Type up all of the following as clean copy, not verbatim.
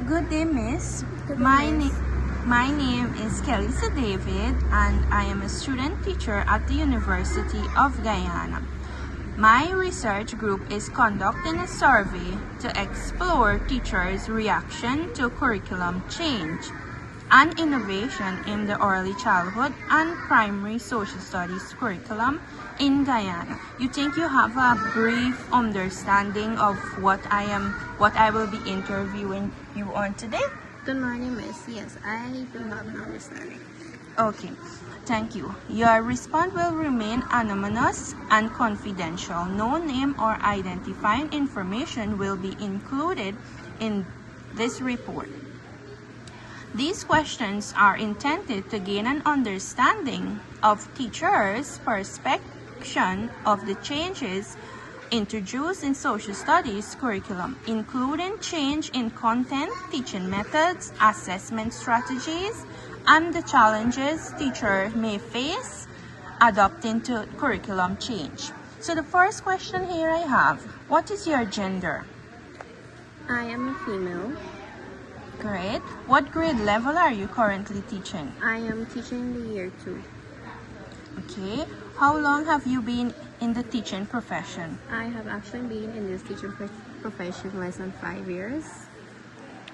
Good day, Miss. Good My, day, Miss. my name is Kelly David, and I am a student teacher at the University of Guyana. My research group is conducting a survey to explore teachers' reaction to curriculum change and innovation in the early childhood and primary social studies curriculum in Guyana. You think you have a brief understanding of what I will be interviewing you on today? Good morning, Miss. Yes, I do have an understanding. Okay, thank you. Your response will remain anonymous and confidential. No name or identifying information will be included in this report. These questions are intended to gain an understanding of teachers' perception of the changes introduced in social studies curriculum, including change in content, teaching methods, assessment strategies, and the challenges teachers may face adopting to curriculum change. So the first question here I have, what is your gender? I am a female. Great. What grade level are you currently teaching? I am teaching the year 2. Okay. How long have you been in the teaching profession? I have actually been in this teaching profession less than 5 years.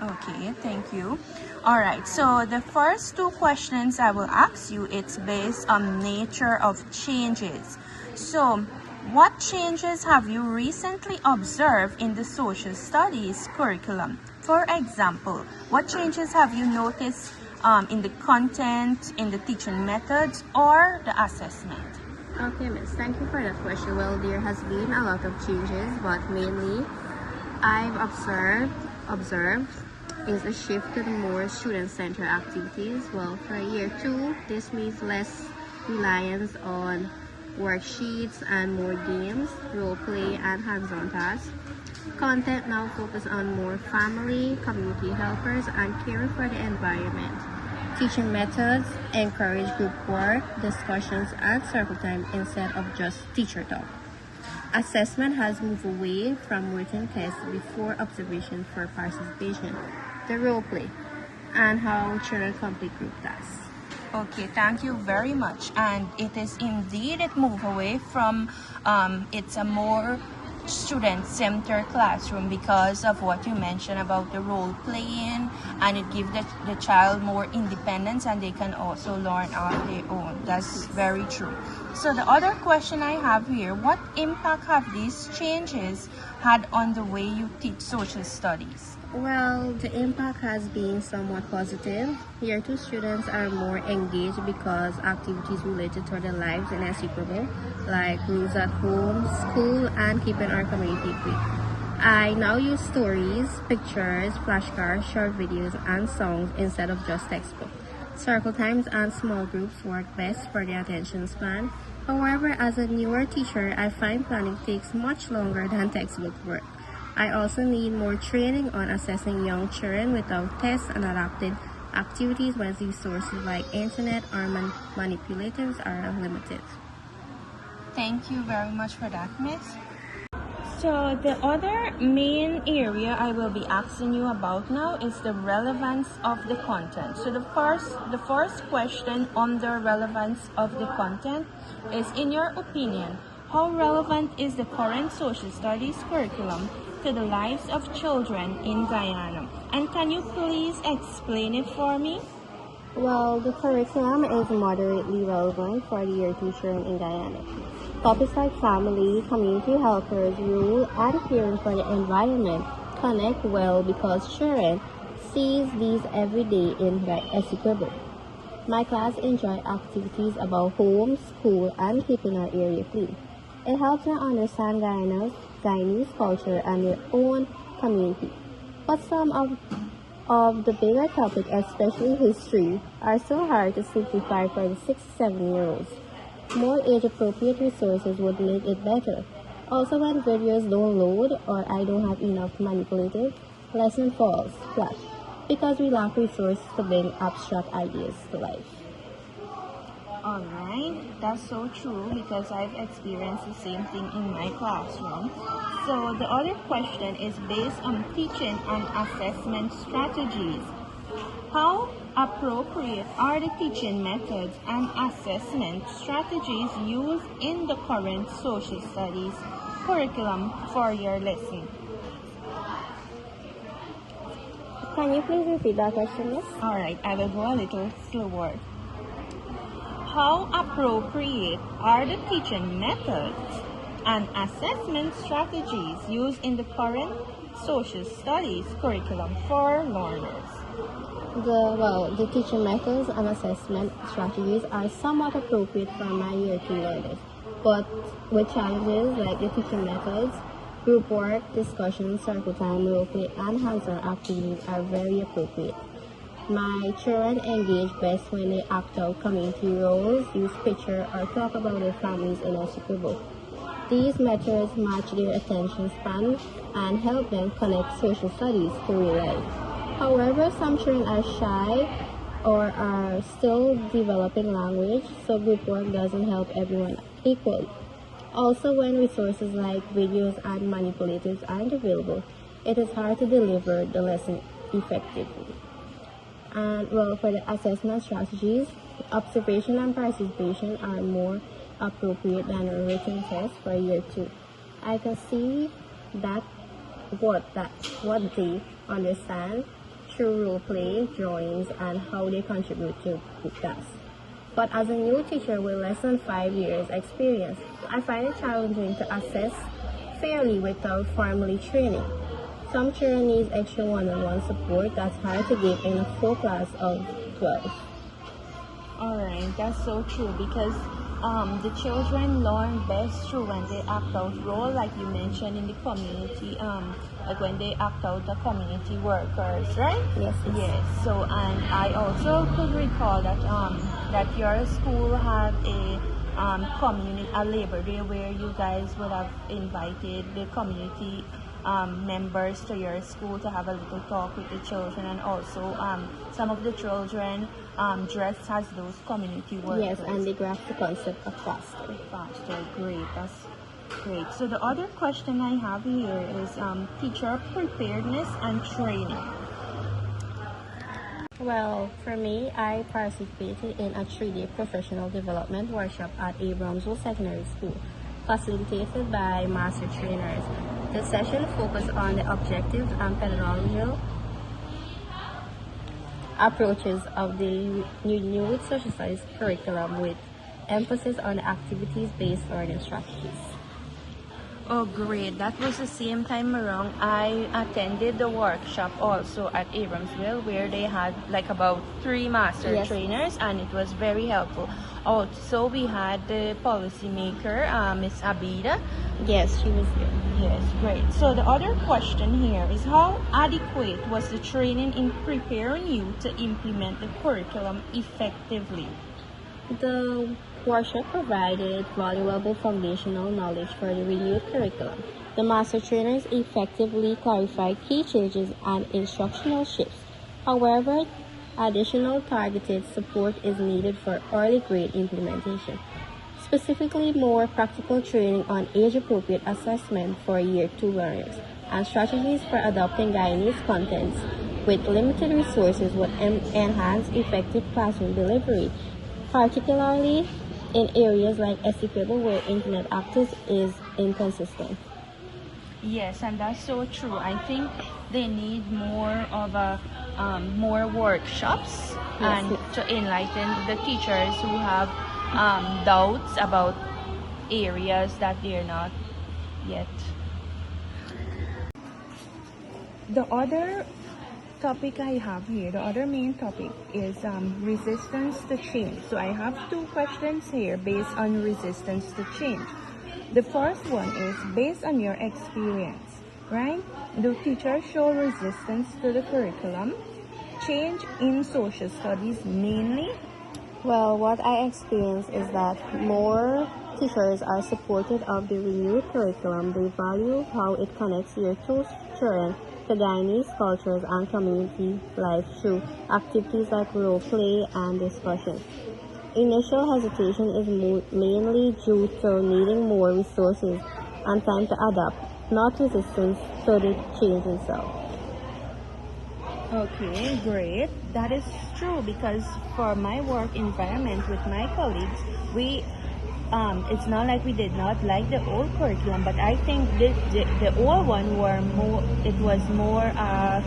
Okay, thank you. All right, so the first two questions I will ask you, it's based on nature of changes. So, what changes have you recently observed in the social studies curriculum? For example, what changes have you noticed in the content, in the teaching methods, or the assessment? Okay, Miss. Thank you for that question. Well, there has been a lot of changes, but mainly I've observed is a shift to the more student-centered activities. Well, for year 2, this means less reliance on worksheets and more games, role play, and hands-on tasks. Content now focus on more family, community helpers, and caring for the environment. Teaching methods encourage group work, discussions, and circle time instead of just teacher talk. Assessment has moved away from written tests before observation for participation, the role play, and how children complete group tasks. Okay, thank you very much. And it is indeed it move away from it's a more student-centered classroom because of what you mentioned about the role playing, and it gives the child more independence and they can also learn on their own. That's very true. So the other question I have here, what impact have these changes had on the way you teach social studies? Well, the impact has been somewhat positive. Year 2 students are more engaged because activities related to their lives and inseparable, like rules at home, school, and keeping our community free. I now use stories, pictures, flashcards, short videos, and songs instead of just textbook. Circle times and small groups work best for the attention span. However, as a newer teacher, I find planning takes much longer than textbook work. I also need more training on assessing young children without tests and adapted activities when resources like internet or manipulatives are limited. Thank you very much for that, Miss. So the other main area I will be asking you about now is the relevance of the content. So the first question on the relevance of the content is, in your opinion, how relevant is the current social studies curriculum to the lives of children in Guyana? And can you please explain it for me? Well, the curriculum is moderately relevant for the year 2 children in Guyana. Topics like family, community helpers, rule, and caring for the environment connect well because children sees these every day in Essequibo. My class enjoy activities about home, school, and keeping our area clean. It helps them understand Guyanese culture and their own community. But some of the bigger topics, especially history, are so hard to simplify for the 6 to 7-year-olds. More age-appropriate resources would make it better. Also, when videos don't load or I don't have enough manipulative, lesson falls flat because we lack resources to bring abstract ideas to life. Alright, that's so true because I've experienced the same thing in my classroom. So the other question is based on teaching and assessment strategies. How appropriate are the teaching methods and assessment strategies used in the current social studies curriculum for your lesson? Can you please repeat that question, Miss? Alright, I will go a little slower. How appropriate are the teaching methods and assessment strategies used in the current social studies curriculum for learners? The teaching methods and assessment strategies are somewhat appropriate for my year 2 learners, but with challenges like the teaching methods, group work, discussion, circle time, role play, and hands-on activities are very appropriate. My children engage best when they act out community roles, use picture, or talk about their families in a Super Bowl. These methods match their attention span and help them connect social studies to real life. However, some children are shy or are still developing language, so group work doesn't help everyone equally. Also, when resources like videos and manipulators aren't available, it is hard to deliver the lesson effectively. And for the assessment strategies, observation and participation are more appropriate than a written test for year 2. I can see what they understand through role play, drawings, and how they contribute to the class. But as a new teacher with less than 5 years experience, I find it challenging to assess fairly without formally training. Some children need extra one-on-one support that's hard to give in a full class of 12. Alright, that's so true because the children learn best through when they act out role, like you mentioned in the community, like when they act out the community workers, right? Yes. Yes. So, and I also could recall that that your school had a Labor Day where you guys would have invited the community members to your school to have a little talk with the children, and also some of the children dressed as those community workers. Yes, and they grasp the concept of faster. Faster, great, that's great. So the other question I have here is teacher preparedness and training. Well, for me, I participated in a 3-day professional development workshop at Abramsville Secondary School, facilitated by master trainers. The session focused on the objectives and pedagogical approaches of the new social studies curriculum with emphasis on activities-based learning strategies. Oh, great. That was the same time around. I attended the workshop also at Abramsville where they had like about 3 master trainers, and it was very helpful. Also, we had the policymaker, Miss Abida. Yes, she was here. Yes, great. So the other question here is how adequate was the training in preparing you to implement the curriculum effectively? The workshop provided valuable foundational knowledge for the renewed curriculum. The master trainers effectively clarified key changes and instructional shifts. However, additional targeted support is needed for early grade implementation. Specifically, more practical training on age-appropriate assessment for Year 2 learners and strategies for adopting Guyanese contents with limited resources would enhance effective classroom delivery, particularly in areas like Essequibo where internet access is inconsistent. Yes, and that's so true. I think they need more of a more workshops and to enlighten the teachers who have doubts about areas that they're not yet. The other topic I have here, the other main topic is resistance to change. So I have 2 questions here based on resistance to change. The first one is based on your experience, right? Do teachers show resistance to the curriculum change in social studies mainly? Well, what I experience is that more teachers are supportive of the renewed curriculum. They value how it connects Year 2 children to Guyanese cultures and community life through activities like role play and discussion. Initial hesitation is mainly due to needing more resources and time to adapt, not resistance to the change itself. Okay, great. That is true because for my work environment with my colleagues, it's not like we did not like the old curriculum, but I think the old one it was more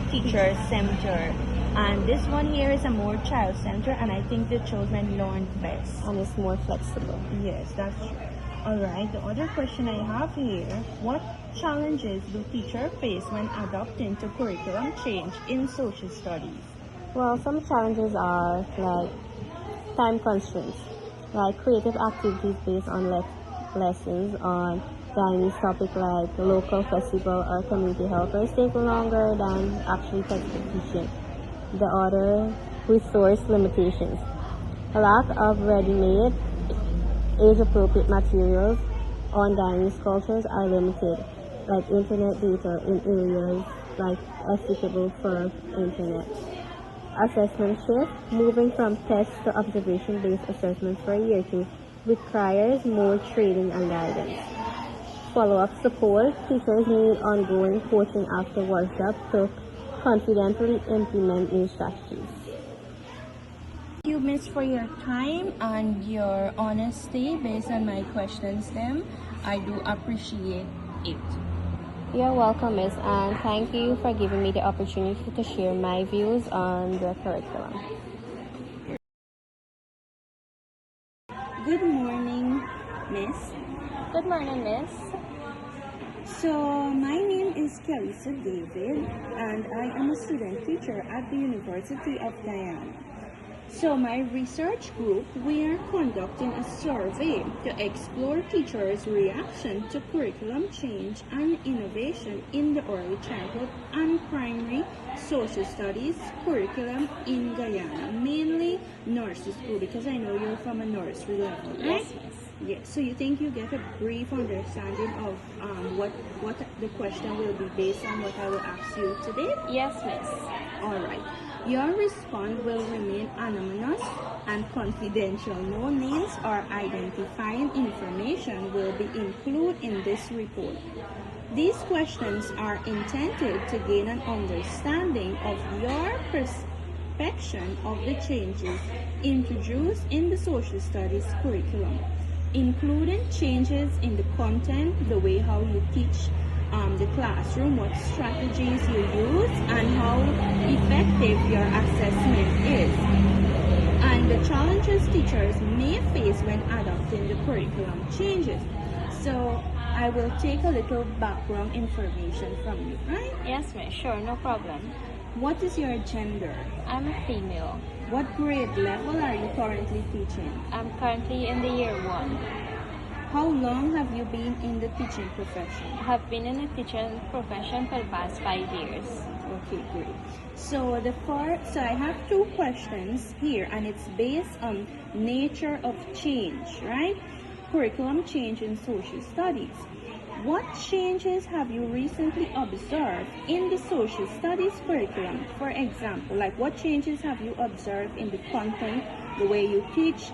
teacher centered, and this one here is a more child centered, and I think the children learned best. And it's more flexible. Yes, that's true. All right, the other question I have here, what challenges do teachers face when adopting to curriculum change in social studies? Well, some challenges are like time constraints, like creative activities based on lessons on Chinese topic like local festival or community helpers take longer than actually textbook teaching. The other, resource limitations. A lack of ready-made, age-appropriate materials on Chinese cultures are limited, like internet data in areas like applicable for internet. Assessment shift, moving from test to observation-based assessments for a year two requires more training and guidance. Follow-up support, teachers need ongoing coaching after workshop to confidently implement new strategies. Thank you, Miss, for your time and your honesty based on my questions. I do appreciate it. You're welcome, Miss, and thank you for giving me the opportunity to share my views on the curriculum. Good morning, Miss. Good morning, Miss. So, my name is Kelisa David, and I am a student teacher at the University of Guyana. So, my research group, we are conducting a survey to explore teachers' reaction to curriculum change and innovation in the early childhood and primary social studies curriculum in Guyana, mainly nursery school, because I know you're from a nursery level, right? Yes, Miss. Yes. So you think you get a brief understanding of what the question will be based on what I will ask you today? Yes, Miss. All right. Your response will remain anonymous and confidential. No names or identifying information will be included in this report. These questions are intended to gain an understanding of your perception of the changes introduced in the social studies curriculum, including changes in the content, the way how you teach the classroom, what strategies you use, and how effective your assessment is, and the challenges teachers may face when adopting the curriculum changes. So I will take a little background information from you, right? Yes, Miss. Sure, no problem. What is your gender? I'm a female. What grade level are you currently teaching? I'm currently in the year 1. How long have you been in the teaching profession? I have been in the teaching profession for the past 5 years. Okay, great. So I have 2 questions here, and it's based on nature of change, right? Curriculum change in social studies. What changes have you recently observed in the social studies curriculum? For example, like what changes have you observed in the content, the way you teach,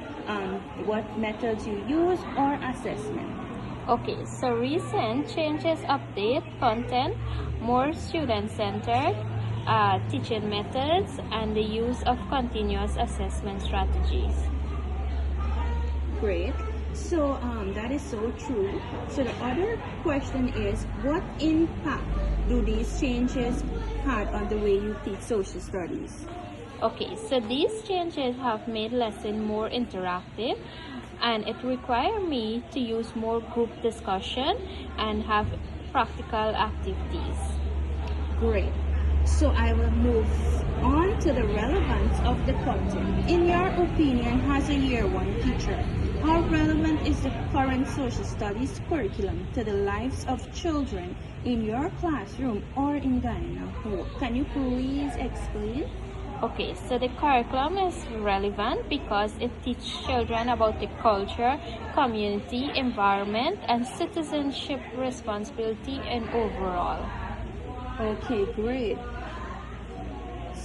what methods you use, or assessment? Okay, so recent changes update content, more student-centered teaching methods, and the use of continuous assessment strategies. Great. So that is so true. So the other question is, what impact do these changes had on the way you teach social studies? Okay, so these changes have made lesson more interactive, and it requires me to use more group discussion and have practical activities. Great. So I will move on to the relevance of the content. In your opinion, as a year 1 teacher, how relevant is the current social studies curriculum to the lives of children in your classroom or in Guyana? Can you please explain? Okay, so the curriculum is relevant because it teaches children about the culture, community, environment, and citizenship responsibility and overall. Okay, great.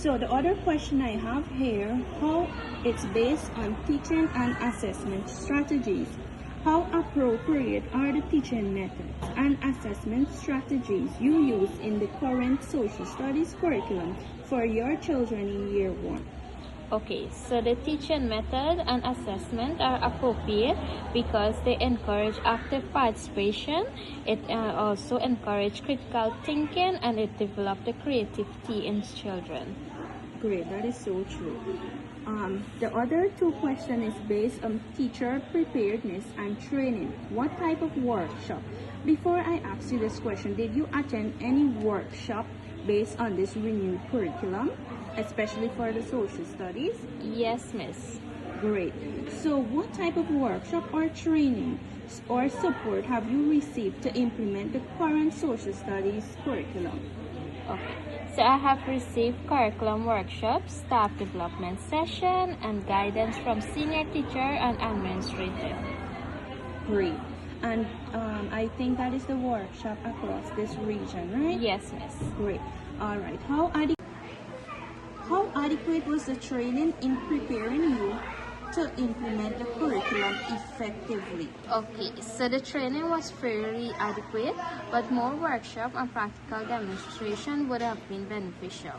So the other question I have here, how it's based on teaching and assessment strategies. How appropriate are the teaching methods and assessment strategies you use in the current social studies curriculum for your children in year 1? Okay, so the teaching method and assessment are appropriate because they encourage active participation. It also encourages critical thinking and it develops the creativity in children. Great, that is so true. The other two question is based on teacher preparedness and training. What type of workshop? Before I ask you this question, did you attend any workshop based on this renewed curriculum, especially for the social studies? Yes, miss. Great. So what type of workshop or training or support have you received to implement the current social studies curriculum? Okay. So I have received curriculum workshops, staff development session, and guidance from senior teacher and administrator. Great. And I think that is the workshop across this region, right? Yes, miss. Great. All right. How adequate was the training in preparing you to implement the curriculum effectively? Okay, so the training was fairly adequate, but more workshop and practical demonstration would have been beneficial.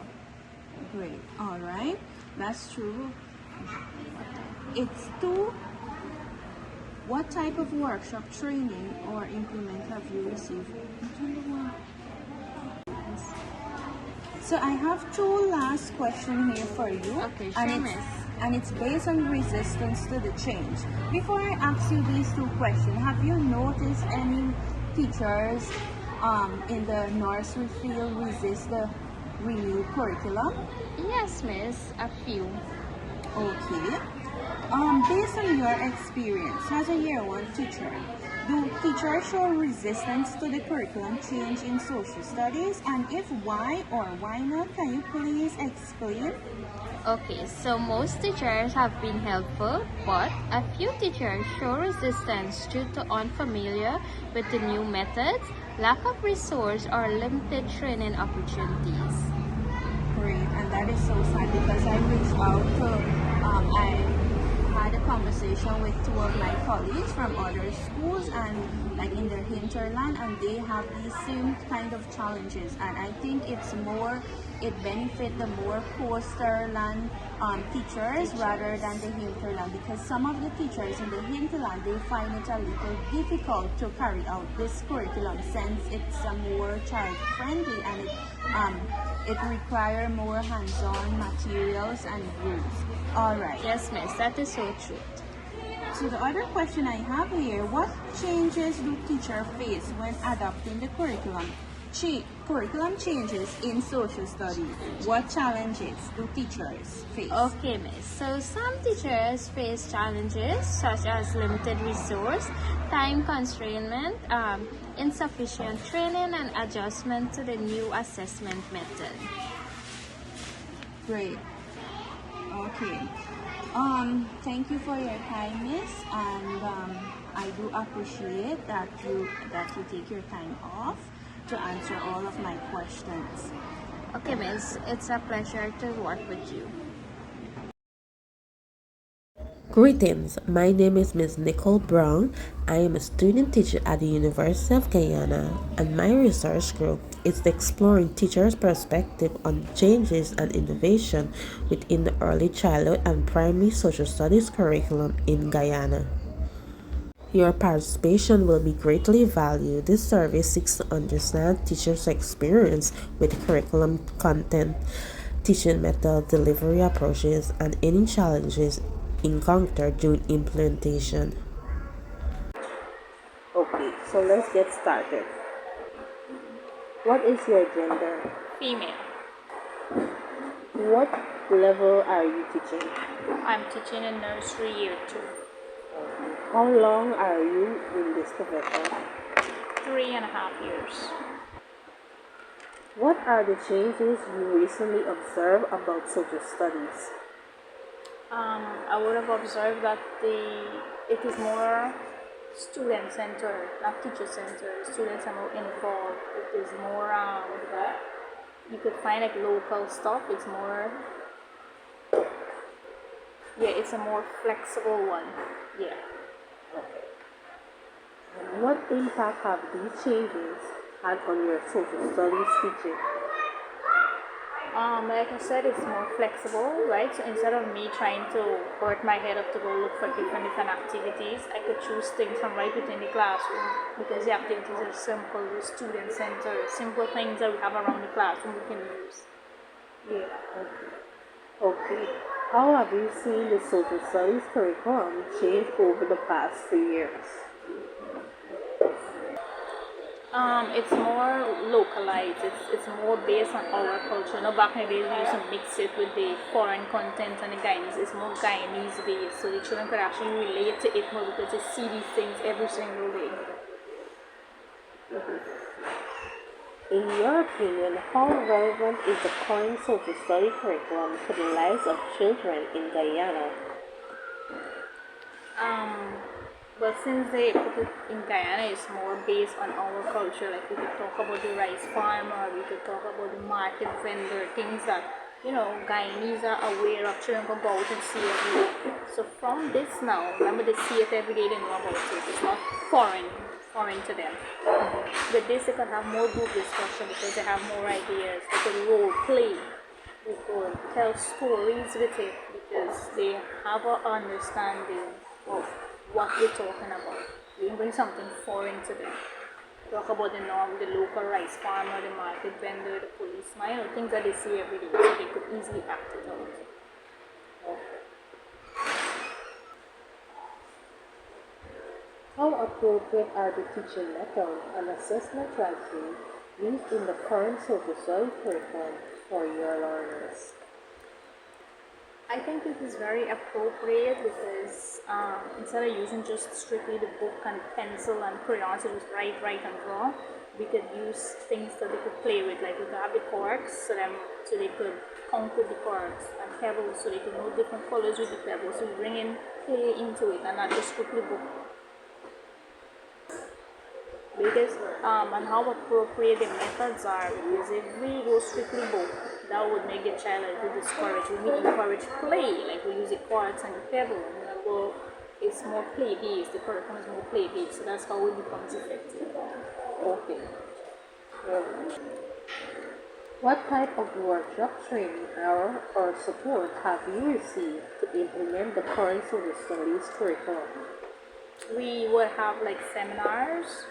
Great. All right. That's true. It's two. What type of workshop training or implement have you received? So I have two last questions here for you. Okay, sure, miss. And it's based on resistance to the change. Before I ask you these two questions, have you noticed any teachers in the nursery field resist the renewed curriculum? Yes, miss, a few. Okay. Based on your experience as a year 1 teacher, do teachers show resistance to the curriculum change in social studies? And if why or why not, can you please explain? Okay, so most teachers have been helpful, but a few teachers show resistance due to unfamiliar with the new methods, lack of resource, or limited training opportunities. Great, and that is so sad because I reached out to, I had a conversation with two of my colleagues from other schools and like in their hinterland, and they have these same kind of challenges, and I think it benefit the more coastal teachers rather than the hinterland, because some of the teachers in the hinterland, they find it a little difficult to carry out this curriculum since it's more child friendly and it requires more hands-on materials and rules. All right. Yes, miss, that is so true. So the other question I have here, what changes do teachers face when adopting the curriculum? Curriculum changes in social studies. What challenges do teachers face? Okay, miss. So some teachers face challenges such as limited resource, time constraint, insufficient training, and adjustment to the new assessment method. Great. Okay. Thank you for your time, Miss, and I do appreciate that you take your time off to answer all of my questions. Okay, miss, it's a pleasure to work with you. Greetings, my name is Ms. Nicole Brown. I am a student teacher at the University of Guyana, and my research group is exploring teachers' perspective on changes and innovation within the early childhood and primary social studies curriculum in Guyana. Your participation will be greatly valued. This survey seeks to understand teachers' experience with curriculum content, teaching method, delivery approaches, and any challenges encountered during implementation. Okay, so let's get started. What is your gender? Female. What level are you teaching? I'm teaching in nursery year 2. How long are you in this profession? 3.5 years. What are the changes you recently observed about social studies? I would have observed that it is more student-centered, not teacher-centered. Students are more involved. It is more you could find like local stuff. It's more, yeah, it's a more flexible one. Yeah. What impact have these changes had on your social studies teaching? Like I said, it's more flexible, right? So instead of me trying to work my head up to go look for different activities, I could choose things from right within the classroom because the activities are simple, the student centered, simple things that we have around the classroom we can use. Yeah. Okay. How have you seen the social studies curriculum change over the past 3 years? It's more localized. It's more based on our culture. You know, back in the days we used to mix it with the foreign content and the Guyanese. It's more Guyanese based, so the children could actually relate to it more because they see these things every single day. In your opinion, how relevant is the current social study curriculum to the lives of children in Guyana? Um, but since they put it in Guyana, it's more based on our culture. Like we could talk about the rice farmer, we could talk about the market vendor, things that Guyanese are aware of. Children can go out and see every day. So from this now, remember they see it every day. They know about it. It's not foreign to them. With this, they can have more group discussion because they have more ideas. They can role play. They could tell stories with it because they have an understanding of what we're talking about. We can bring something foreign to them. Talk about the norm, the local rice farmer, the market vendor, the policeman, things that they see every day, so they could easily act it out. How appropriate are the teaching methods and assessment strategies used in the current social studies curriculum for your learners? I think it is very appropriate because instead of using just strictly the book and pencil and crayons to just write and draw, we could use things that they could play with, like we could have the corks so they could count with the corks and pebbles so they could know different colors with the pebbles. So we bring in play into it and not just strictly book. Because and how appropriate the methods are, because if we go strictly book, that would make the child a little discouraged. When we encourage play, like we use the cards and the pebble, well, it's more play based, the curriculum is more play based, so that's how it becomes effective. Okay. What type of workshop, training, or support have you received to implement the current social studies curriculum? We would have like seminars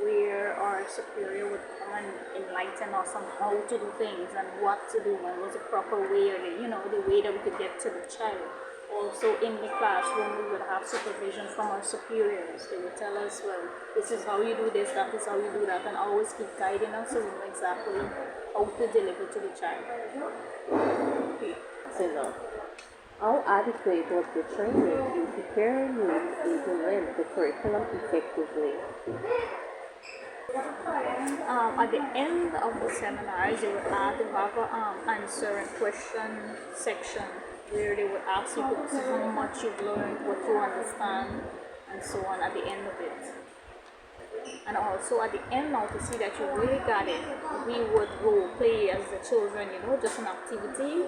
where our superior would come and enlighten us on how to do things and what to do and what's the proper way, or the way that we could get to the child. Also in the classroom we would have supervision from our superiors. They would tell us, well, this is how you do this, that is how you do that, and always keep guiding us so we know exactly how to deliver to the child. Okay. So how adequate was the training in preparing you to implement the curriculum effectively? At the end of the seminars, they would have an answer and question section where they would ask you how much you've learned, what you understand, and so on at the end of it. And also at the end now, to see that you really got it, we would role play as the children, just an activity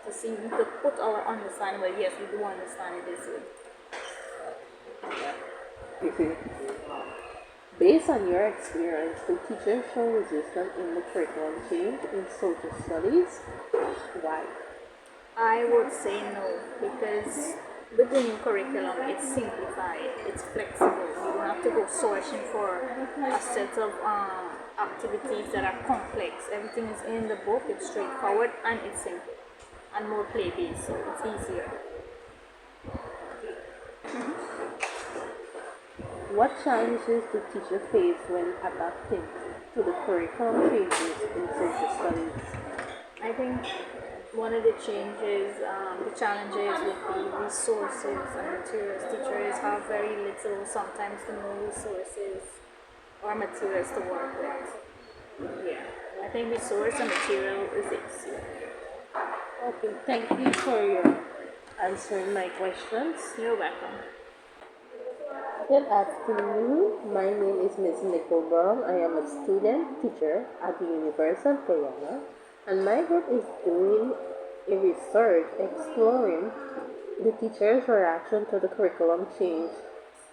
to see, we could put our understanding, well, yes, we do understand it this way. Based on your experience, do teachers show resistance in the curriculum change in social studies? Why? I would say no, because with the new curriculum, it's simplified, it's flexible. You don't have to go searching for a set of activities that are complex. Everything is in the book, it's straightforward and it's simple and more play-based, so it's easier. What challenges do teachers face when adapting to the curriculum changes in social studies? I think one of the changes, the challenges would be resources and materials. Teachers have very little, sometimes no resources or materials to work with. Yeah, I think resource and material is easy. Okay, thank you for your answering my questions. You're welcome. Good afternoon. My name is Ms. Nicole Brown. I am a student teacher at the University of Guyana. And my group is doing a research exploring the teacher's reaction to the curriculum change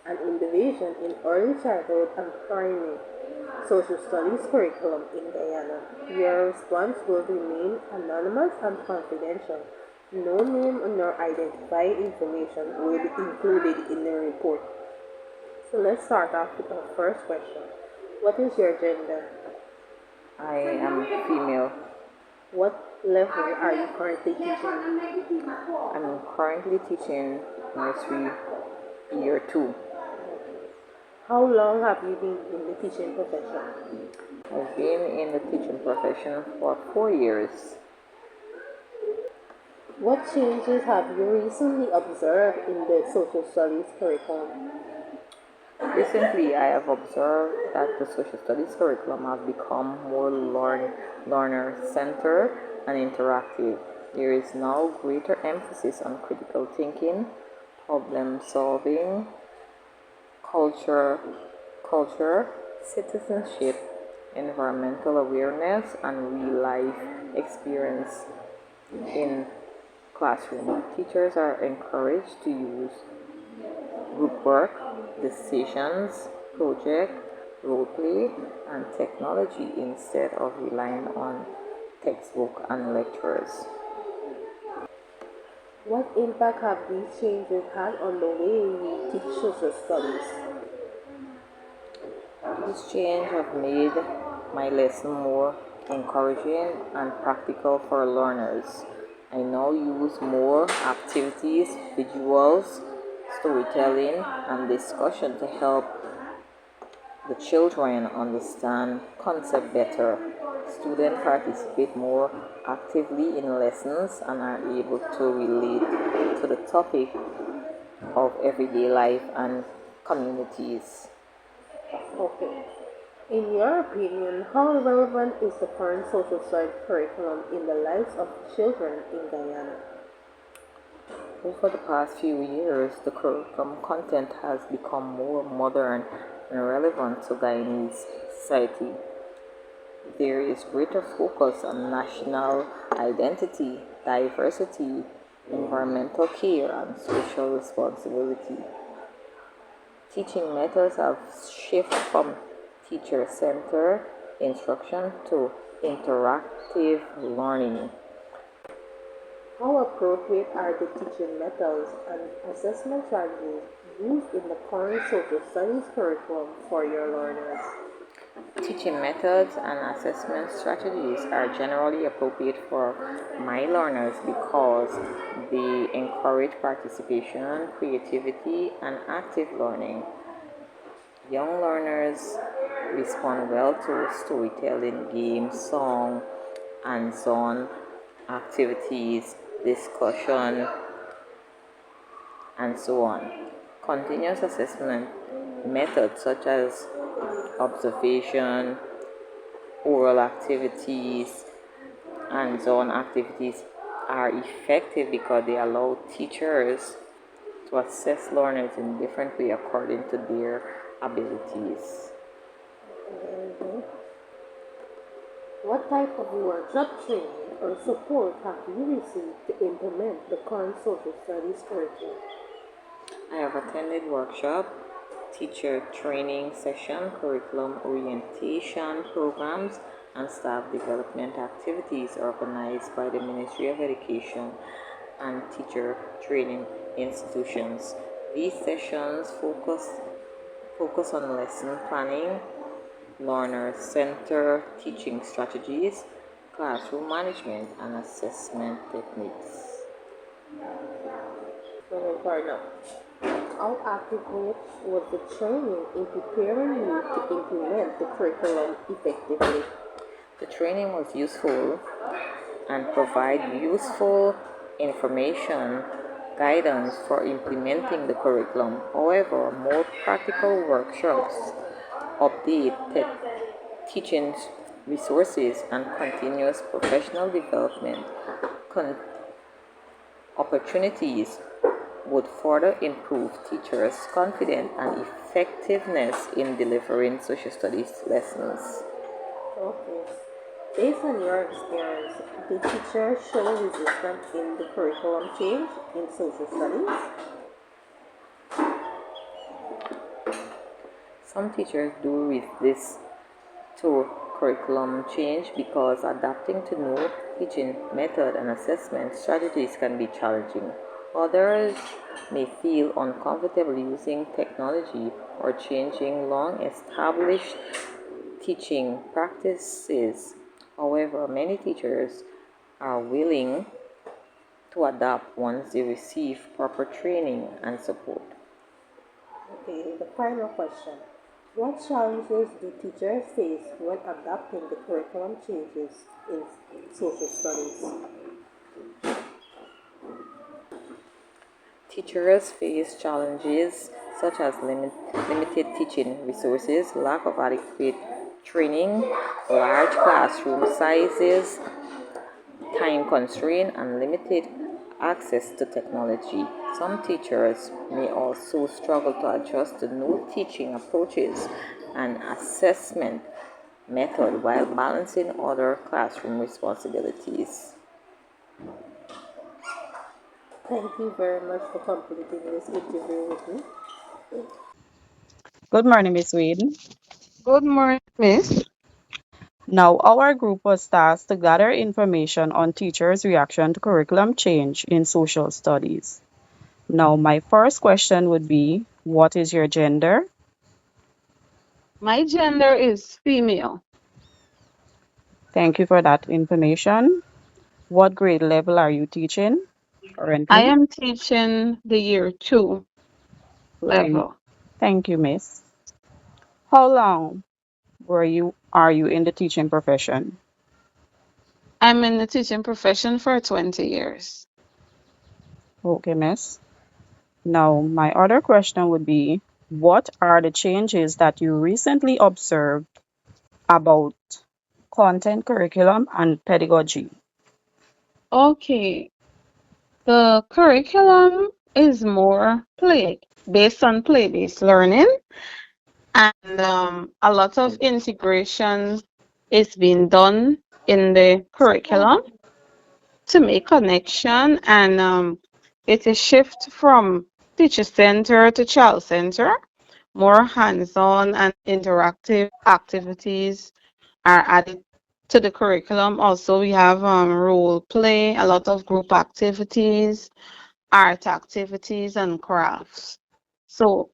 and innovation in early childhood and primary social studies curriculum in Guyana. Your response will remain anonymous and confidential. No name nor identified information will be included in the report. So let's start off with our first question. What is your gender? I am female. What level are you currently teaching? I'm currently teaching nursery year 2. How long have you been in the teaching profession? I've been in the teaching profession for 4 years. What changes have you recently observed in the social studies curriculum? Recently, I have observed that the social studies curriculum has become more learner-centered and interactive. There is now greater emphasis on critical thinking, problem solving, culture, citizenship, environmental awareness, and real life experience in classroom. Teachers are encouraged to use group work, decisions, project, role play, and technology instead of relying on textbook and lectures. What impact have these changes had on the way you teach social studies? This change have made my lesson more encouraging and practical for learners. I now use more activities, visuals, storytelling, and discussion to help the children understand concept better. Students participate more actively in lessons and are able to relate to the topic of everyday life and communities. Okay. In your opinion, how relevant is the current social studies curriculum in the lives of children in Guyana? Over the past few years, the curriculum content has become more modern and relevant to Guyanese society. There is greater focus on national identity, diversity, environmental care, and social responsibility. Teaching methods have shifted from teacher-centered instruction to interactive learning. How appropriate are the teaching methods and assessment strategies used in the current social studies curriculum for your learners? Teaching methods and assessment strategies are generally appropriate for my learners because they encourage participation, creativity, and active learning. Young learners respond well to storytelling, games, song, hands-on activities, discussion, and so on. Continuous assessment methods such as observation, oral activities, hands-on activities are effective because they allow teachers to assess learners in different ways according to their abilities. Mhm. What type of workshop training or support have you received to implement the current social studies curriculum? I have attended workshop, teacher training session, curriculum orientation programs, and staff development activities organized by the Ministry of Education and teacher training institutions. These sessions focus on lesson planning, learner-centered teaching strategies, classroom management, and assessment techniques. How active was the training in preparing you to implement the curriculum effectively? The training was useful and provide useful information guidance for implementing the curriculum. However, more practical workshops update teaching resources and continuous professional development opportunities would further improve teachers' confidence and effectiveness in delivering social studies lessons. Okay. Based on your experience, did teachers show resistance in the curriculum change in social studies? Some teachers do resist to curriculum change because adapting to new teaching method and assessment strategies can be challenging. Others may feel uncomfortable using technology or changing long established teaching practices. However, many teachers are willing to adapt once they receive proper training and support. Okay, the final question. What challenges do teachers face when adapting the curriculum changes in social studies? Teachers face challenges such as limited teaching resources, lack of adequate training, large classroom sizes, time constraint, and limited access to technology. Some teachers may also struggle to adjust to new teaching approaches and assessment method while balancing other classroom responsibilities. Thank you very much for completing this interview with me. Good morning, Miss Wade. Good morning, Miss. Now, our group was tasked to gather information on teachers' reaction to curriculum change in social studies. Now, my first question would be, what is your gender? My gender is female. Thank you for that information. What grade level are you teaching I currently? am teaching the year two Thank, level. thank you, Miss. How long are you in the teaching profession? I'm in the teaching profession for 20 years. Okay, Miss. Now, my other question would be, what are the changes that you recently observed about content, curriculum, and pedagogy? Okay, the curriculum is more based on play-based learning, and a lot of integration is being done in the curriculum to make connection, and it's a shift from teacher center to child center. More hands-on and interactive activities are added to the curriculum. Also, we have role play, a lot of group activities, art activities, and crafts. So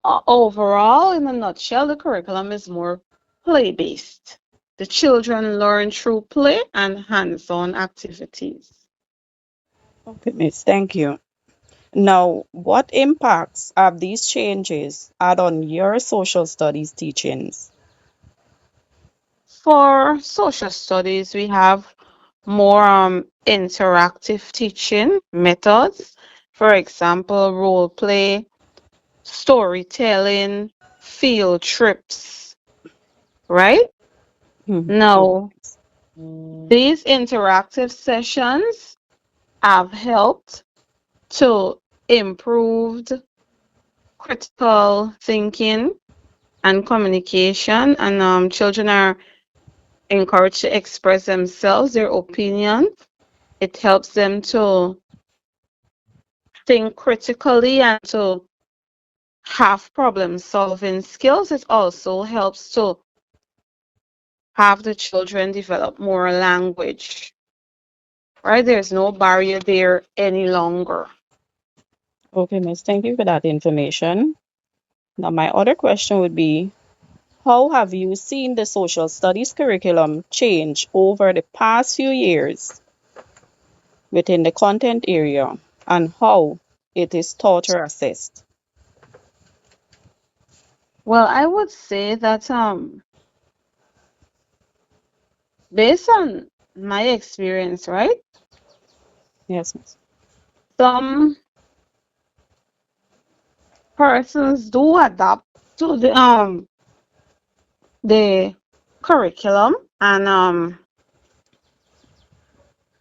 overall, in a nutshell, the curriculum is more play-based. The children learn through play and hands-on activities. Okay, Miss, thank you. Now, what impacts have these changes had on your social studies teachings? For social studies, we have more interactive teaching methods. For example, role play, storytelling, field trips, right? Hmm. Now, these interactive sessions have helped to improve critical thinking and communication, and children are encouraged to express themselves, their opinion. It helps them to think critically and to have problem solving skills. It also helps to have the children develop more language, right? There's no barrier there any longer. Okay, Miss, thank you for that information. Now, my other question would be, how have you seen the social studies curriculum change over the past few years within the content area and how it is taught or assessed? Well, I would say that based on my experience, right? Yes, Miss. Some persons do adapt to the curriculum, and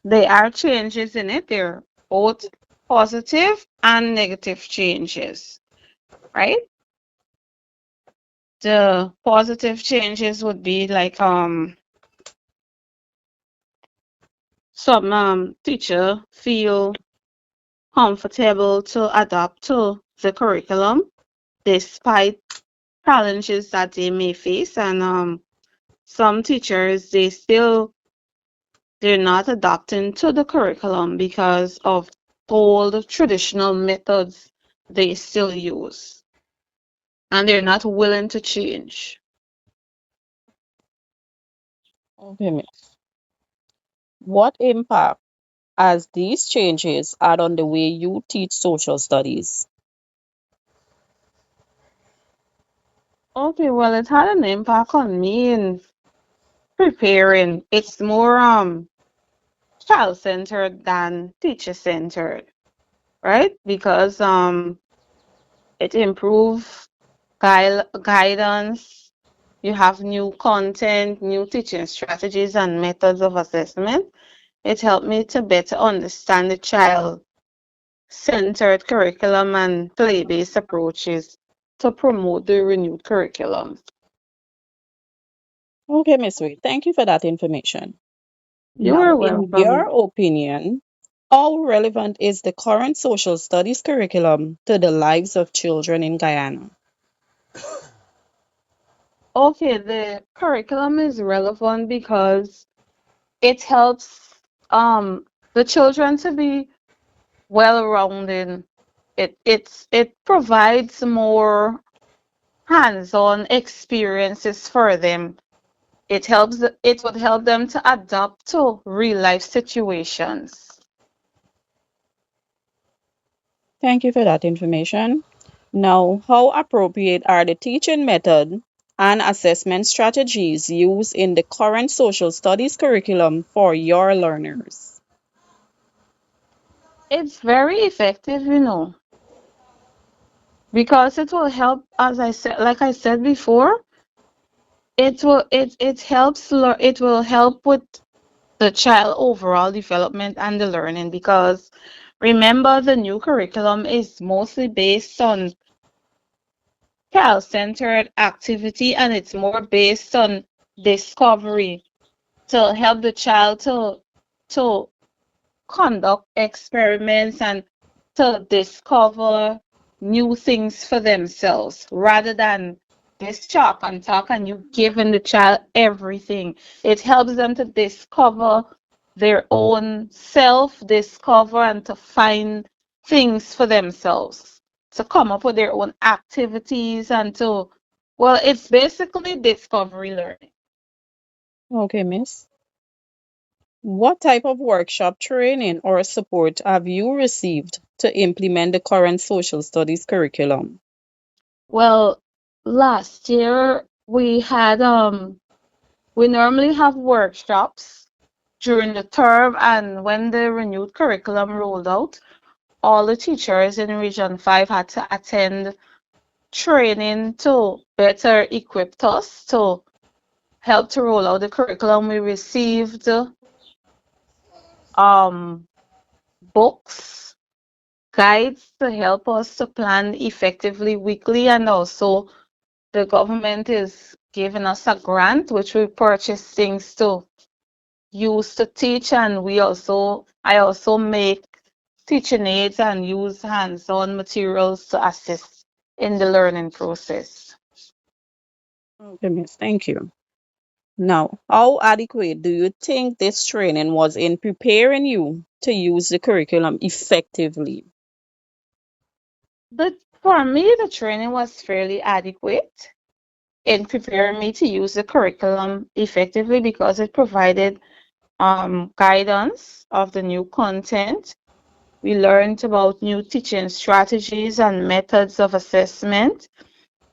there are changes in it. There are both positive and negative changes, right? The positive changes would be like some teacher feel comfortable to adapt to the curriculum despite challenges that they may face, and some teachers they're not adapting to the curriculum because of old traditional methods they still use, and they're not willing to change. Okay, miss. What impact has these changes had on the way you teach social studies? Okay, well, it had an impact on me in preparing. It's more child centered than teacher centered, right? Because it improves guidance. You have new content, new teaching strategies, and methods of assessment. It helped me to better understand the child centered curriculum and play based approaches to promote the renewed curriculum. Okay, Miss Wade, thank you for that information. You Now, are in your welcome. opinion, how relevant is the current social studies curriculum to the lives of children in Guyana? Okay, the curriculum is relevant because it helps the children to be well rounded. It provides more hands-on experiences for them. It would help them to adapt to real life situations. Thank you for that information. Now, how appropriate are the teaching method and assessment strategies used in the current social studies curriculum for your learners? It's very effective, because it will help, as I said, like I said before, it will help with the child overall development and the learning, because remember the new curriculum is mostly based on child centered activity, and it's more based on discovery to help the child to conduct experiments and to discover new things for themselves rather than this chalk and talk and you giving the child everything. It helps them to discover their own self, discover and to find things for themselves, to come up with their own activities and to, well, it's basically discovery learning. Okay, Miss. What type of workshop training or support have you received to implement the current social studies curriculum? Well, last year we normally have workshops during the term, and when the renewed curriculum rolled out, all the teachers in Region 5 had to attend training to better equip us to help to roll out the curriculum. We received um, books, guides to help us to plan effectively weekly, and also the government is giving us a grant which we purchase things to use to teach, and I also make teaching aids and use hands-on materials to assist in the learning process. Okay, Miss. Thank you. Now, how adequate do you think this training was in preparing you to use the curriculum effectively? But for me, the training was fairly adequate in preparing me to use the curriculum effectively because it provided guidance of the new content. We learned about new teaching strategies and methods of assessment.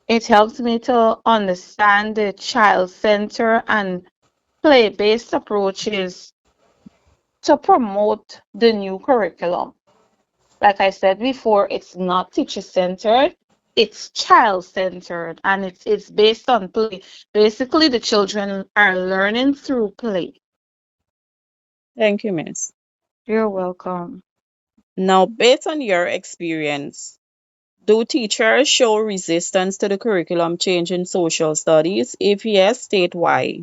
It helps me to understand the child center and play based approaches to promote the new curriculum. Like I said before, it's not teacher centered, it's child centered, and it's based on play. Basically, the children are learning through play. Thank you, Miss. You're welcome. Now, based on your experience, do teachers show resistance to the curriculum change in social studies? If yes, state why.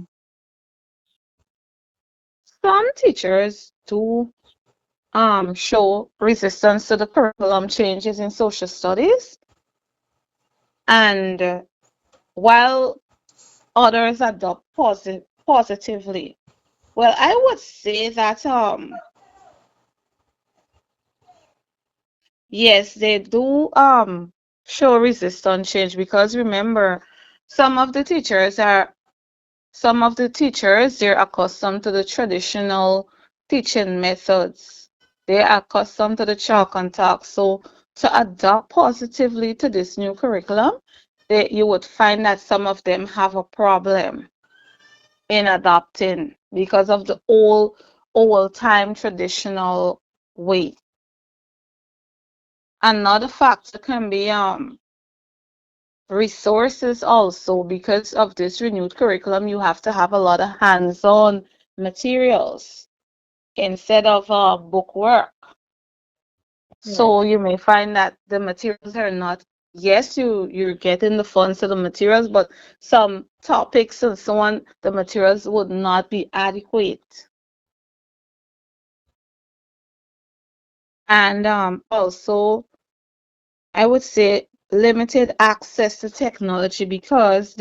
Some teachers do show resistance to the curriculum changes in social studies, and while others adopt positively. Well, I would say that yes, they do show resistance change because remember, some of the teachers are some of the teachers they're accustomed to the traditional teaching methods. They're accustomed to the chalk and talk. So to adapt positively to this new curriculum, you would find that some of them have a problem in adopting because of the old time traditional way. Another factor can be resources also because of this renewed curriculum you have to have a lot of hands-on materials instead of book work. Right. So you may find that the materials are not, yes, you're getting the funds to the materials, but some topics and so on, the materials would not be adequate. And also, I would say limited access to technology because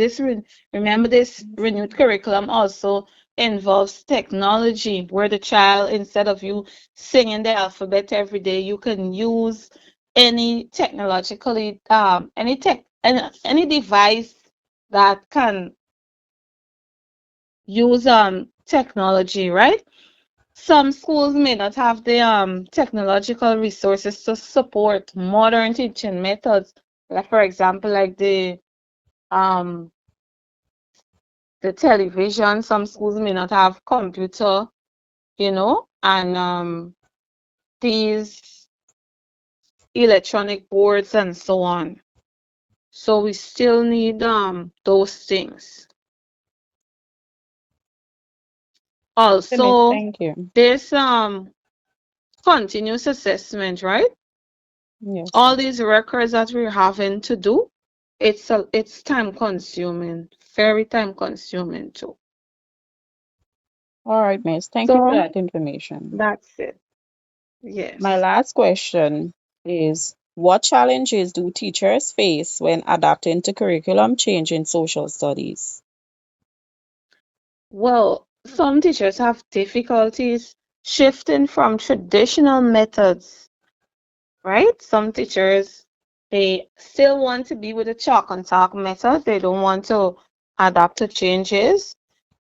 remember this renewed curriculum also involves technology where the child, instead of you singing the alphabet every day, you can use any technologically any device that can use technology, right? Some schools may not have the technological resources to support modern teaching methods. Like for example, like um the television. Some schools may not have computer, and these electronic boards and so on. So we still need those things. Okay, Miss, Also, thank you. there's continuous assessment, right? Yes, All Miss. these records that we're having to do, it's time consuming, very time consuming too. All right, Miss. Thank you for So that information. that's it. My Yes. last question is, what challenges do teachers face when adapting to curriculum change in social studies? Well, some teachers have difficulties shifting from traditional methods, right? Some teachers, they still want to be with the chalk and talk method. They don't want to adapt to changes.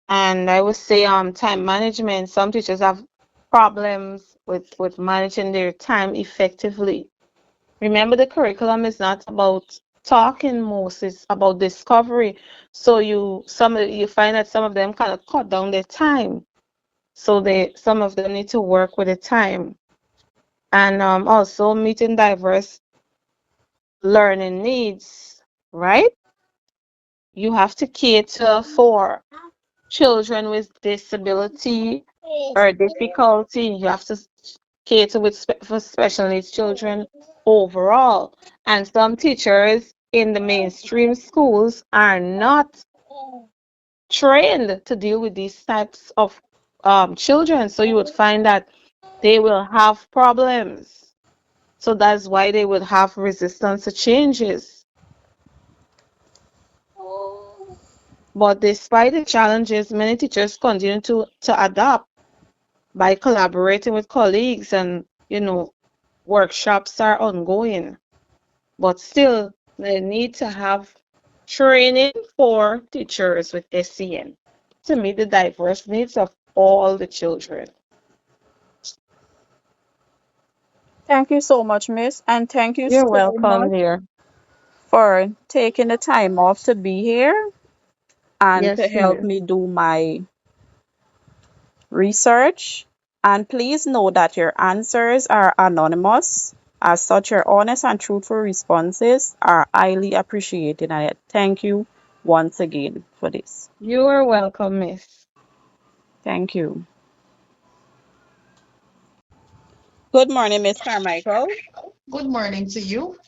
And I would say time management. Some teachers have problems with managing their time effectively. Remember, the curriculum is not about talking most, it's about discovery. So you find that some of them kind of cut down their time. So some of them need to work with the time. And also meeting diverse learning needs, right? You have to cater for children with disability or difficulty. You have to cater for special needs children overall. And some teachers in the mainstream schools are not trained to deal with these types of children. So you would find that they will have problems. So that's why they would have resistance to changes. But despite the challenges, many teachers continue to adapt by collaborating with colleagues, and workshops are ongoing, but still they need to have training for teachers with SEN to meet the diverse needs of all the children. Thank you so much, Miss, and thank you You're so welcome, much dear. for taking the time off to be here and to Yes, help miss. me do my research. And please know that your answers are anonymous. As such, your honest and truthful responses are highly appreciated. And I thank you once again for this. You are welcome, miss. Thank you. Good morning, Miss Carmichael. Good morning to you.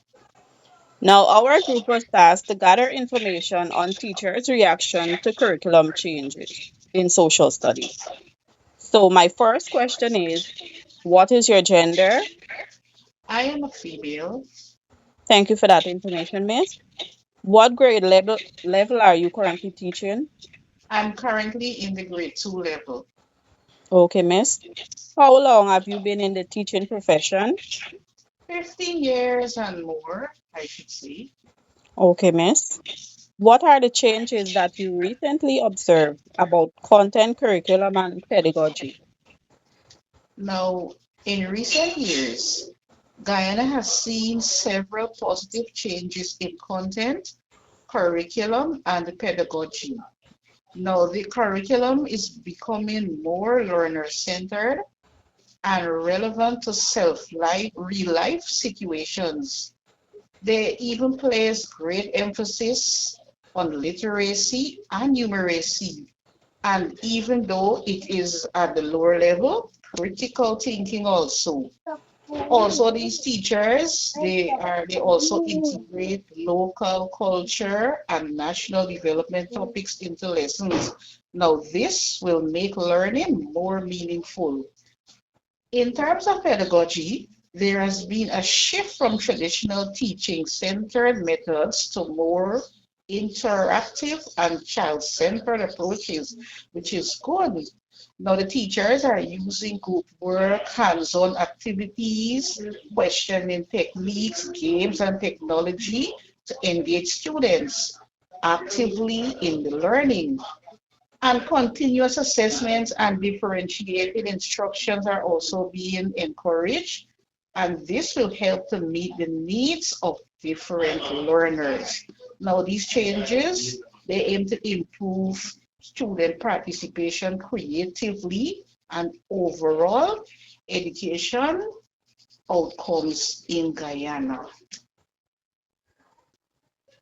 Now, our group was tasked to gather information on teachers' reaction to curriculum changes in social studies. So my first question is, what is your gender? I am a female. Thank you for that information, Miss. What grade level are you currently teaching? I'm currently in the grade 2 level. Okay, Miss. How long have you been in the teaching profession? 15 years and more, I should say. Okay, Miss. What are the changes that you recently observed about content, curriculum, and pedagogy? Now, in recent years, Guyana has seen several positive changes in content, curriculum, and pedagogy. Now, the curriculum is becoming more learner-centered and relevant to self-life, real-life situations. They even place great emphasis on literacy and numeracy. And even though it is at the lower level, critical thinking also. Also, these teachers, they also integrate local culture and national development topics into lessons. Now, this will make learning more meaningful. In terms of pedagogy, there has been a shift from traditional teaching centered methods to more interactive and child centered approaches, which is good. Now, the teachers are using group work, hands on activities, questioning techniques, games, and technology to engage students actively in the learning. And continuous assessments and differentiated instructions are also being encouraged. And this will help to meet the needs of different learners. Now, these changes, they aim to improve student participation creatively and overall education outcomes in Guyana.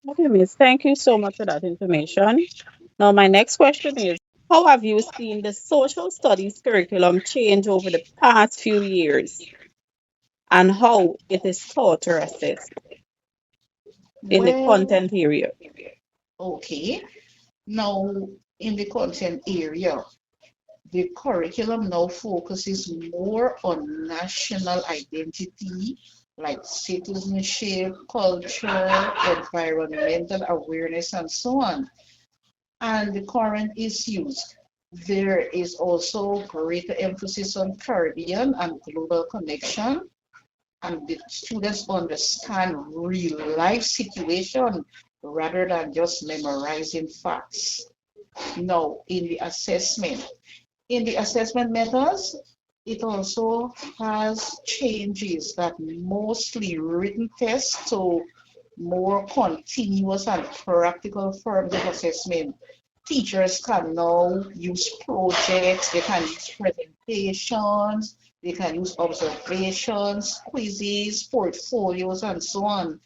Okay, Miss. Thank you so much for that information. Now, my next question is, how have you seen the social studies curriculum change over the past few years and how it is taught or assessed in the Well, content area? okay. Now, in the content area, the curriculum now focuses more on national identity, like citizenship, culture, environmental awareness, and so on, and the current issues. There is also greater emphasis on Caribbean and global connection, and the students understand real life situation rather than just memorizing facts. Now, in the assessment methods, it also has changes that mostly written tests to more continuous and practical forms of assessment. Teachers can now use projects, they can use presentations, they can use observations, quizzes, portfolios, and so on.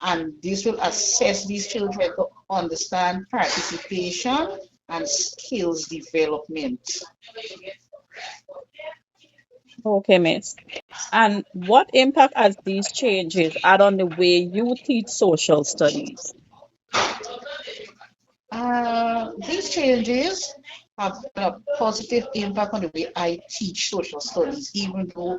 And this will assess these children to understand participation and skills development. Okay, Miss. And what impact has these changes had on the way you teach social studies? These changes have a positive impact on the way I teach social studies, even though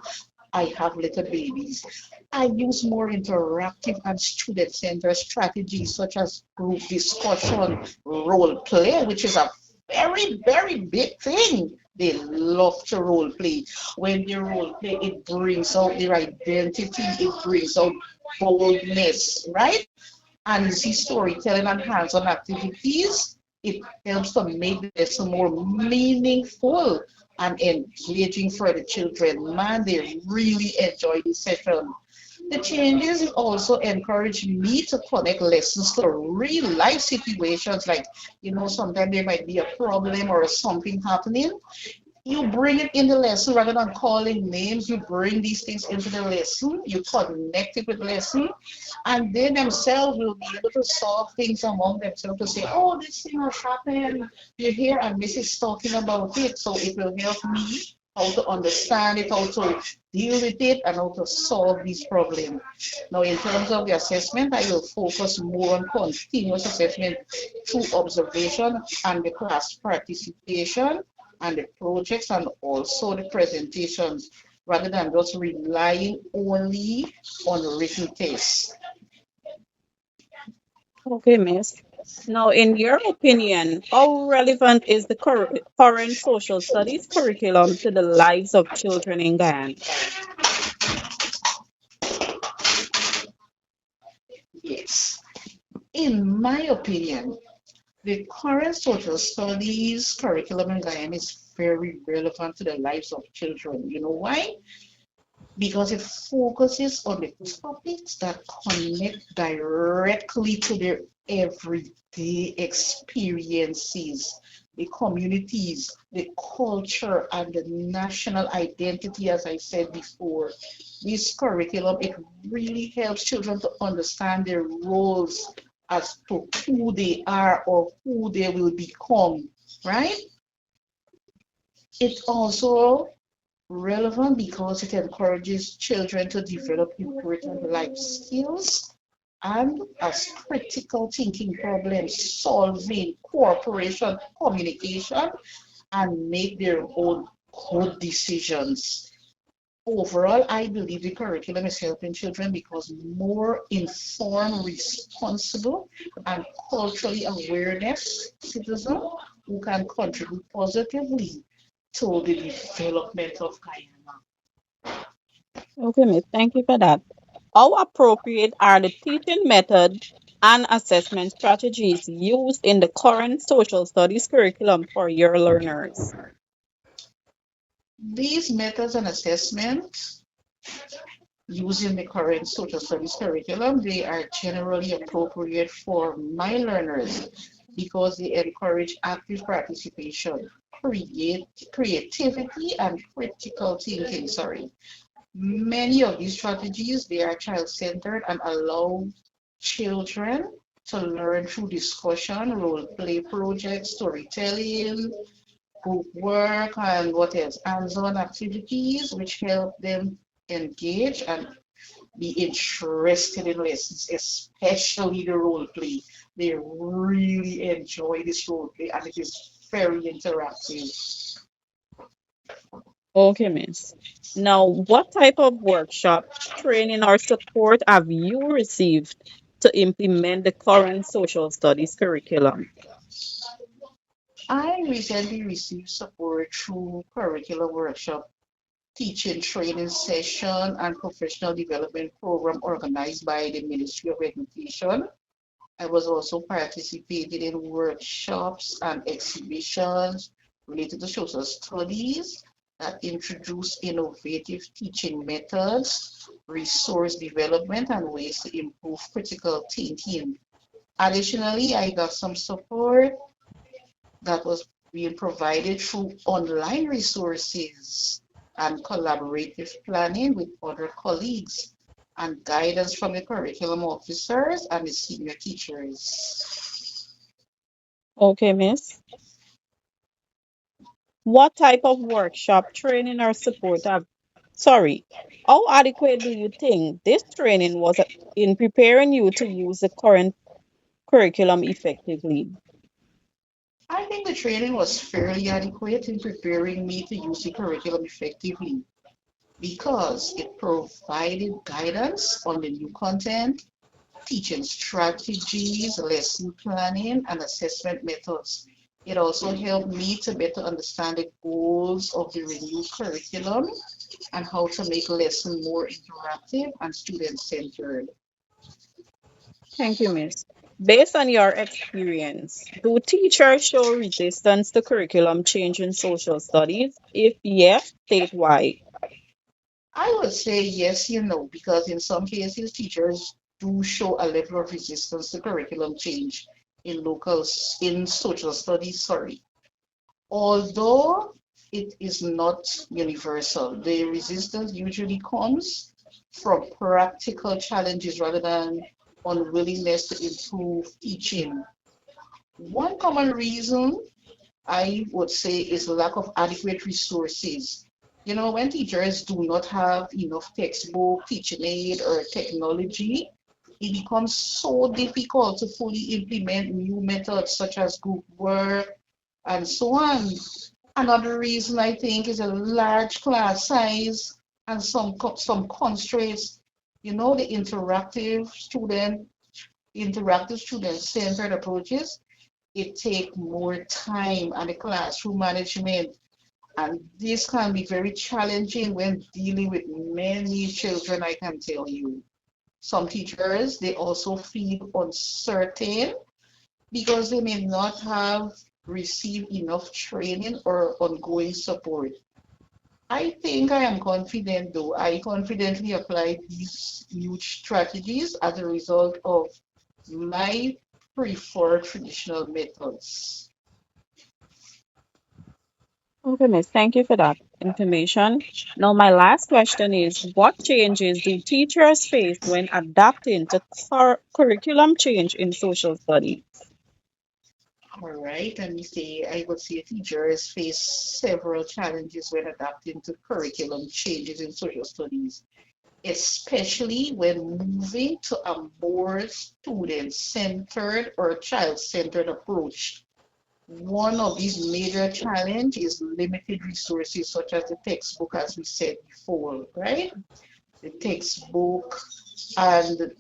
I have little babies. I use more interactive and student-centered strategies such as group discussion, role play, which is a very, very big thing. They love to role play. When they role play, it brings out their identity, it brings out boldness, right? And you see storytelling and hands-on activities, it helps to make the lesson more meaningful and engaging for the children. Man, they really enjoy this session. The changes also encourage me to connect lessons to real life situations like, sometimes there might be a problem or something happening, you bring it in the lesson rather than calling names. You bring these things into the lesson. You connect it with the lesson, and they themselves will be able to solve things among themselves to say, "Oh, this thing has happened. You hear, and Mrs. talking about it." So it will help me how to understand it, how to deal with it, and how to solve these problems. Now, in terms of the assessment, I will focus more on continuous assessment through observation and the class participation and the projects and also the presentations rather than just relying only on written tests. Okay, Miss. Now, in your opinion, how relevant is the current social studies curriculum to the lives of children in Guyana? Yes. In my opinion, the current social studies curriculum in Guyana is very relevant to the lives of children. You know why? Because it focuses on the topics that connect directly to their everyday experiences, the communities, the culture, and the national identity, as I said before. This curriculum, it really helps children to understand their roles as to who they are or who they will become, right? It also relevant because it encourages children to develop important life skills and as critical thinking, problem solving, cooperation, communication, and make their own good decisions. Overall, I believe the curriculum is helping children because more informed, responsible, and culturally awareness citizens who can contribute positively to the development of Guyana. Okay, Miss. Thank you for that. How appropriate are the teaching method and assessment strategies used in the current social studies curriculum for your learners? These methods and assessments using the current social studies curriculum, they are generally appropriate for my learners because they encourage active participation, creativity, and critical thinking. Sorry. Many of these strategies, they are child-centered and allow children to learn through discussion, role play projects, storytelling, group work, and what else, hands-on activities, which help them engage and be interested in lessons, especially the role play. They really enjoy this role play, and it is very interactive. Okay, Miss. Now, what type of workshop, training, or support have you received to implement the current social studies curriculum? I recently received support through curriculum workshop, teaching training session, and professional development program organized by the Ministry of Education. I was also participating in workshops and exhibitions related to social studies that introduce innovative teaching methods, resource development, and ways to improve critical thinking. Additionally, I got some support that was being provided through online resources and collaborative planning with other colleagues and guidance from the curriculum officers and the senior teachers. Okay, Miss. What type of workshop, training, or support have, sorry, how adequate do you think this training was in preparing you to use the current curriculum effectively? I think the training was fairly adequate in preparing me to use the curriculum effectively because it provided guidance on the new content, teaching strategies, lesson planning, and assessment methods. It also helped me to better understand the goals of the renewed curriculum and how to make lesson more interactive and student-centered. Thank you, Miss. Based on your experience, do teachers show resistance to curriculum change in social studies? If yes, state why. I would say yes, because in some cases teachers do show a level of resistance to curriculum change in social studies, sorry. Although it is not universal, the resistance usually comes from practical challenges rather than unwillingness to improve teaching. One common reason I would say is lack of adequate resources. When teachers do not have enough textbook, teaching aid, or technology, it becomes so difficult to fully implement new methods such as group work and so on. Another reason I think is a large class size and some constraints. You know, the interactive student-centered approaches, it take more time and the classroom management. And this can be very challenging when dealing with many children, I can tell you. Some teachers, they also feel uncertain because they may not have received enough training or ongoing support. I think I am confident though. I confidently applied these new strategies as a result of my preferred traditional methods. Okay, Miss, thank you for that information. Now, my last question is, what changes do teachers face when adapting to curriculum change in social studies? All right, and you say I would say teachers face several challenges when adapting to curriculum changes in social studies, especially when moving to a more student-centered or child-centered approach. One of these major challenges is limited resources such as the textbook, as we said before, right? The textbook and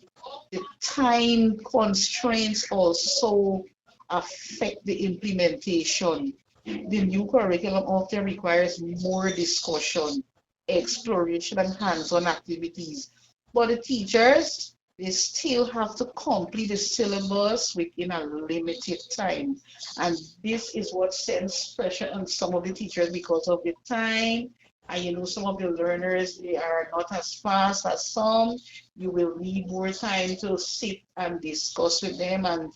the time constraints also affect the implementation. The new curriculum often requires more discussion, exploration, and hands-on activities. But the teachers, they still have to complete the syllabus within a limited time. And this is what sends pressure on some of the teachers because of the time. And you know, some of the learners, they are not as fast as some. You will need more time to sit and discuss with them, and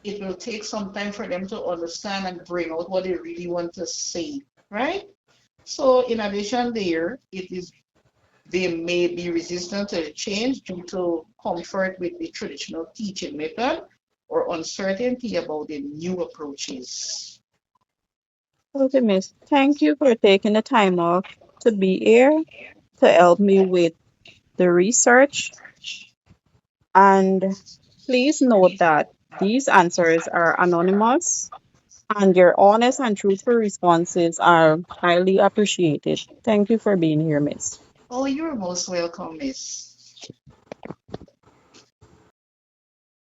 it will take some time for them to understand and bring out what they really want to say, right? So in addition there, it is they may be resistant to the change due to comfort with the traditional teaching method or uncertainty about the new approaches. Okay, Miss, thank you for taking the time off to be here to help me with the research. And please note that these answers are anonymous and your honest and truthful responses are highly appreciated. Thank you for being here, Miss. Oh, you're most welcome, Miss.